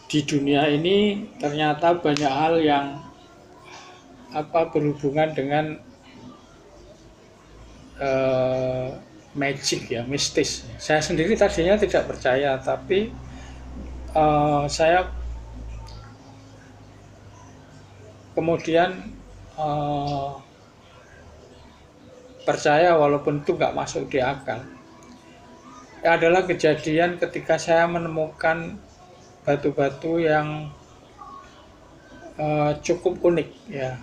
di dunia ini ternyata banyak hal yang berhubungan dengan eh, magic ya, mistis. Saya sendiri tadinya tidak percaya, tapi saya kemudian eh, percaya walaupun itu nggak masuk di akal. Adalah kejadian ketika saya menemukan batu-batu yang cukup unik ya.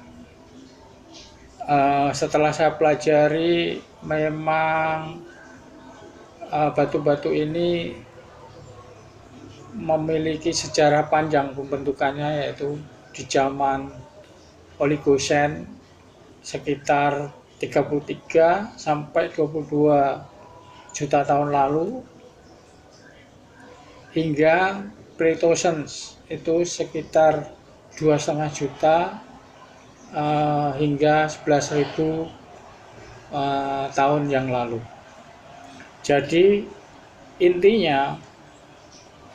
Setelah saya pelajari, memang batu-batu ini memiliki sejarah panjang pembentukannya, yaitu di zaman Oligosen sekitar 33 sampai 22 juta tahun lalu, hingga Pleistocene itu sekitar 2,5 juta hingga 11.000 tahun yang lalu. Jadi intinya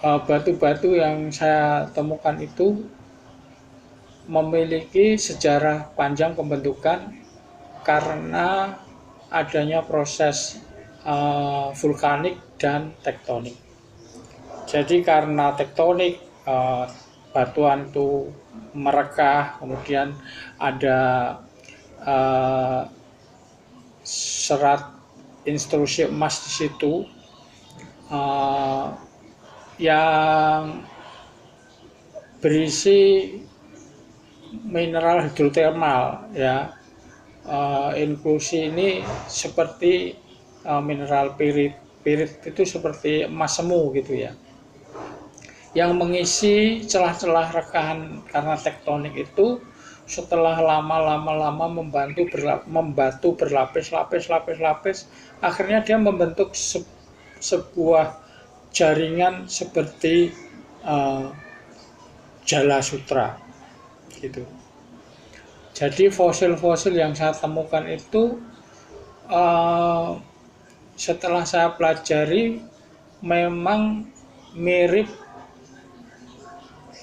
batu-batu yang saya temukan itu memiliki sejarah panjang pembentukan karena adanya proses vulkanik dan tektonik. Jadi karena tektonik, batuan itu merekah, kemudian ada serat intrusi emas di situ yang berisi mineral hidrotermal ya. Inklusi ini seperti mineral pirit. Pirit itu seperti emas semu gitu ya, yang mengisi celah-celah rekahan karena tektonik itu. Setelah lama membatu berlapis-lapis, akhirnya dia membentuk sebuah jaringan seperti Jala Sutra gitu. Jadi fosil-fosil yang saya temukan itu setelah saya pelajari memang mirip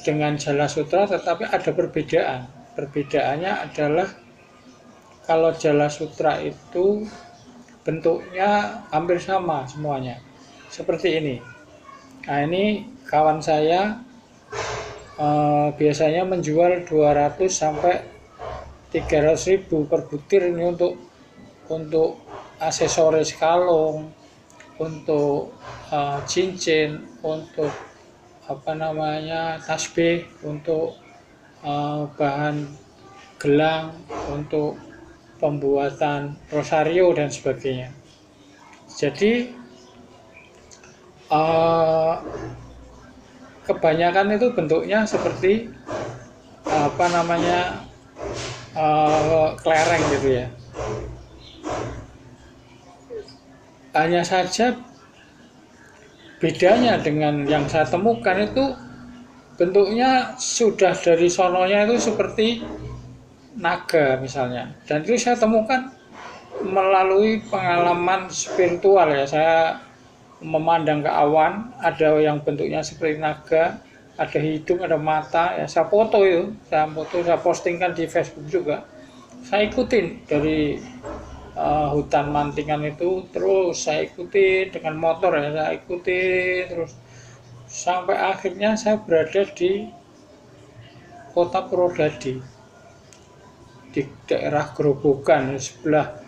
dengan Jala Sutra, tetapi ada perbedaan. Perbedaannya adalah kalau Jala Sutra itu bentuknya hampir sama semuanya, seperti ini. Nah, ini kawan saya biasanya menjual 200 sampai 300 ribu per butir ini untuk aksesoris kalung, untuk cincin, untuk tasbih, untuk bahan gelang, untuk pembuatan rosario dan sebagainya. Jadi kebanyakan itu bentuknya seperti kelereng gitu ya. Hanya saja bedanya dengan yang saya temukan itu bentuknya sudah dari sononya itu seperti naga misalnya. Dan itu saya temukan melalui pengalaman spiritual ya. Saya memandang ke awan, ada yang bentuknya seperti naga, ada hidung, ada mata ya. Saya foto itu, saya postingkan di Facebook juga. Saya ikutin dari hutan Mantingan itu, terus saya ikuti dengan motor ya, saya ikuti terus sampai akhirnya saya berada di kota Purwodadi, di daerah Grobogan, sebelah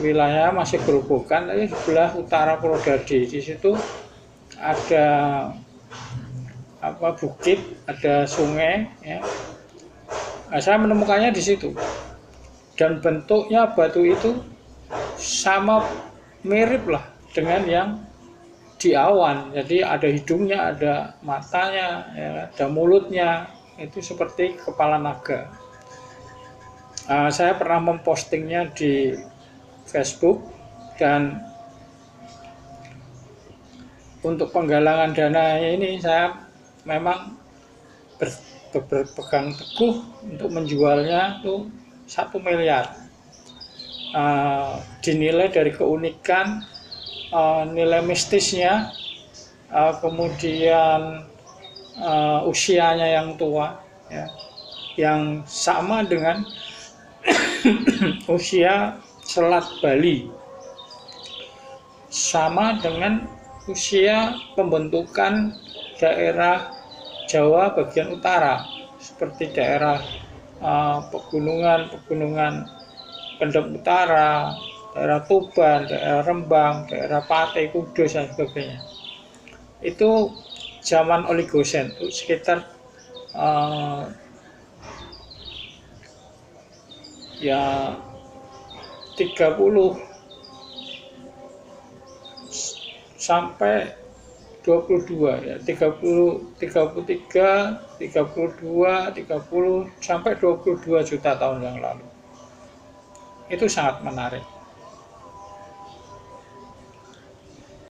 wilayah masih Grobogan, tapi sebelah utara Purwodadi. Di situ ada bukit, ada sungai ya. Nah, saya menemukannya di situ. Dan bentuknya batu itu sama, mirip lah dengan yang di awan. Jadi ada hidungnya, ada matanya, ya, ada mulutnya, itu seperti kepala naga. Saya pernah mempostingnya di Facebook, dan untuk penggalangan dana ini saya memang berpegang teguh untuk menjualnya itu 1 miliar. Dinilai dari keunikan, nilai mistisnya, kemudian usianya yang tua, ya, yang sama dengan usia Selat Bali, sama dengan usia pembentukan daerah Jawa bagian utara, seperti daerah pegunungan Kendeng Utara, daerah Tuban, daerah Rembang, daerah Pate, Kudus, dan sebagainya. Itu zaman Oligosen, itu sekitar ya 30 sampai 22 ya, 30, 33, 32, 30 sampai 22 juta tahun yang lalu. Itu sangat menarik.